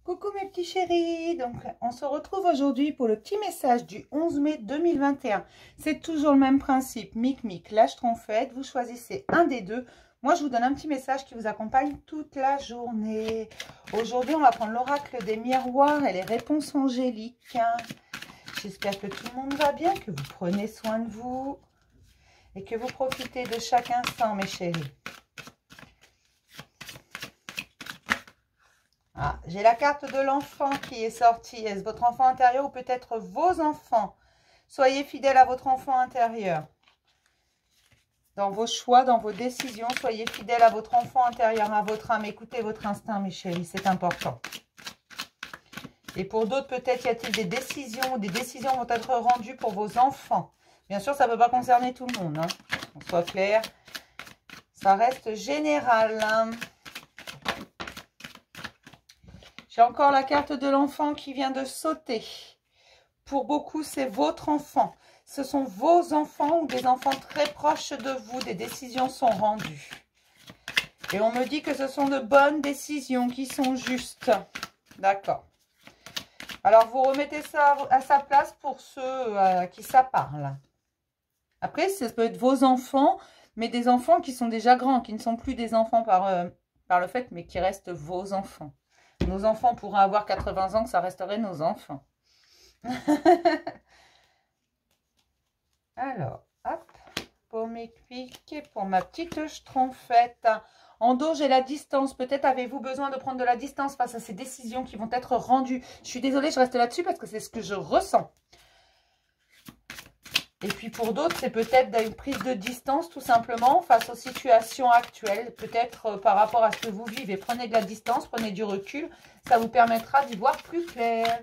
Coucou mes petits chéris, donc on se retrouve aujourd'hui pour le petit message du 11 mai 2021. C'est toujours le même principe, mic, la schtroumpfette, vous choisissez un des deux. Moi je vous donne un petit message qui vous accompagne toute la journée. Aujourd'hui on va prendre l'oracle des miroirs et les réponses angéliques. J'espère que tout le monde va bien, que vous prenez soin de vous et que vous profitez de chaque instant mes chéris. Ah, j'ai la carte de l'enfant qui est sortie. Est-ce votre enfant intérieur ou peut-être vos enfants? Soyez fidèles à votre enfant intérieur. Dans vos choix, dans vos décisions, soyez fidèles à votre enfant intérieur, à votre âme. Écoutez votre instinct, mes chéris, c'est important. Et pour d'autres, peut-être y a-t-il des décisions, ou des décisions vont être rendues pour vos enfants. Bien sûr, ça ne peut pas concerner tout le monde, hein. Qu'on soit clair. Ça reste général, hein. J'ai encore la carte de l'enfant qui vient de sauter. Pour beaucoup, c'est votre enfant. Ce sont vos enfants ou des enfants très proches de vous. Des décisions sont rendues. Et on me dit que ce sont de bonnes décisions qui sont justes. D'accord. Alors, vous remettez ça à sa place pour ceux à qui ça parle. Après, ça peut être vos enfants, mais des enfants qui sont déjà grands, qui ne sont plus des enfants par le fait, mais qui restent vos enfants. Nos enfants pourraient avoir 80 ans, que ça resterait nos enfants. Alors, hop, pour mes clics et pour ma petite schtroumpfette. En dos, j'ai la distance. Peut-être avez-vous besoin de prendre de la distance face à ces décisions qui vont être rendues. Je suis désolée, je reste là-dessus parce que c'est ce que je ressens. Et puis pour d'autres, c'est peut-être une prise de distance tout simplement face aux situations actuelles. Peut-être par rapport à ce que vous vivez. Prenez de la distance, prenez du recul. Ça vous permettra d'y voir plus clair.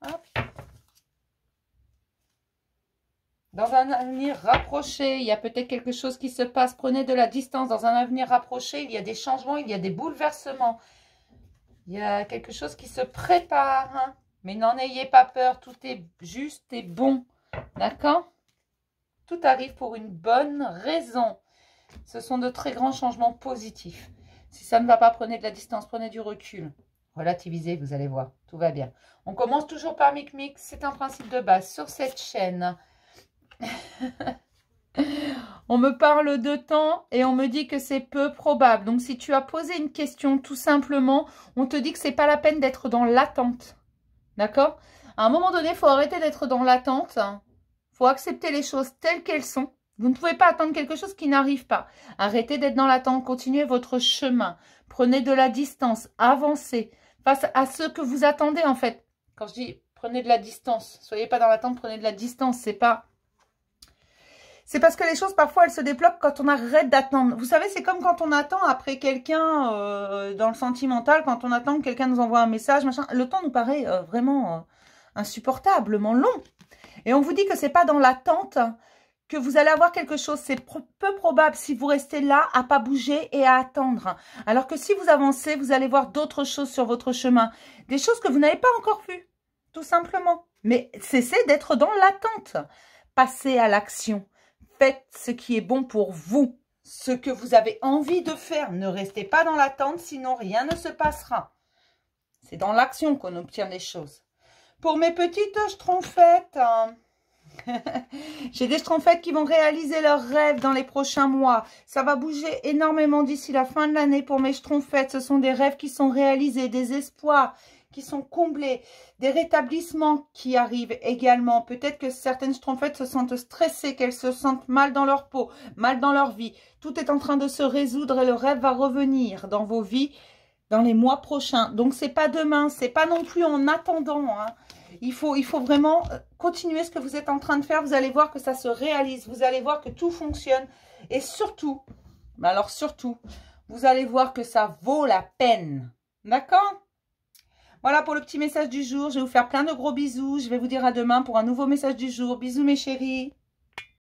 Hop. Dans un avenir rapproché, il y a peut-être quelque chose qui se passe. Prenez de la distance. Dans un avenir rapproché, il y a des changements, il y a des bouleversements. Il y a quelque chose qui se prépare. Hein. Mais n'en ayez pas peur. Tout est juste et bon. D'accord? Tout arrive pour une bonne raison. Ce sont de très grands changements positifs. Si ça ne va pas, prenez de la distance, prenez du recul. Relativisez, vous allez voir. Tout va bien. On commence toujours par Mic. C'est un principe de base sur cette chaîne. On me parle de temps et on me dit que c'est peu probable. Donc, si tu as posé une question, tout simplement, on te dit que c'est pas la peine d'être dans l'attente. D'accord? À un moment donné, il faut arrêter d'être dans l'attente. Il faut accepter les choses telles qu'elles sont. Vous ne pouvez pas attendre quelque chose qui n'arrive pas. Arrêtez d'être dans l'attente. Continuez votre chemin. Prenez de la distance. Avancez face à ce que vous attendez, en fait. Quand je dis prenez de la distance, soyez pas dans l'attente, prenez de la distance. C'est pas... C'est parce que les choses, parfois, elles se débloquent quand on arrête d'attendre. Vous savez, c'est comme quand on attend après quelqu'un dans le sentimental, quand on attend que quelqu'un nous envoie un message, machin. Le temps nous paraît vraiment insupportablement long. Et on vous dit que c'est pas dans l'attente que vous allez avoir quelque chose. C'est peu probable si vous restez là à pas bouger et à attendre. Alors que si vous avancez, vous allez voir d'autres choses sur votre chemin. Des choses que vous n'avez pas encore vues, tout simplement. Mais cessez d'être dans l'attente. Passez à l'action. Faites ce qui est bon pour vous, ce que vous avez envie de faire. Ne restez pas dans l'attente, sinon rien ne se passera. C'est dans l'action qu'on obtient les choses. Pour mes petites schtroumpfettes, j'ai des schtroumpfettes qui vont réaliser leurs rêves dans les prochains mois. Ça va bouger énormément d'ici la fin de l'année pour mes schtroumpfettes. Ce sont des rêves qui sont réalisés, des espoirs qui sont comblés, des rétablissements qui arrivent également. Peut-être que certaines schtroumpfettes se sentent stressées, qu'elles se sentent mal dans leur peau, mal dans leur vie. Tout est en train de se résoudre et le rêve va revenir dans vos vies dans les mois prochains. Donc, c'est pas demain, c'est pas non plus en attendant. Hein. Il faut vraiment continuer ce que vous êtes en train de faire. Vous allez voir que ça se réalise. Vous allez voir que tout fonctionne. Et surtout, mais alors surtout, vous allez voir que ça vaut la peine. D'accord ? Voilà pour le petit message du jour. Je vais vous faire plein de gros bisous. Je vais vous dire à demain pour un nouveau message du jour. Bisous mes chéris.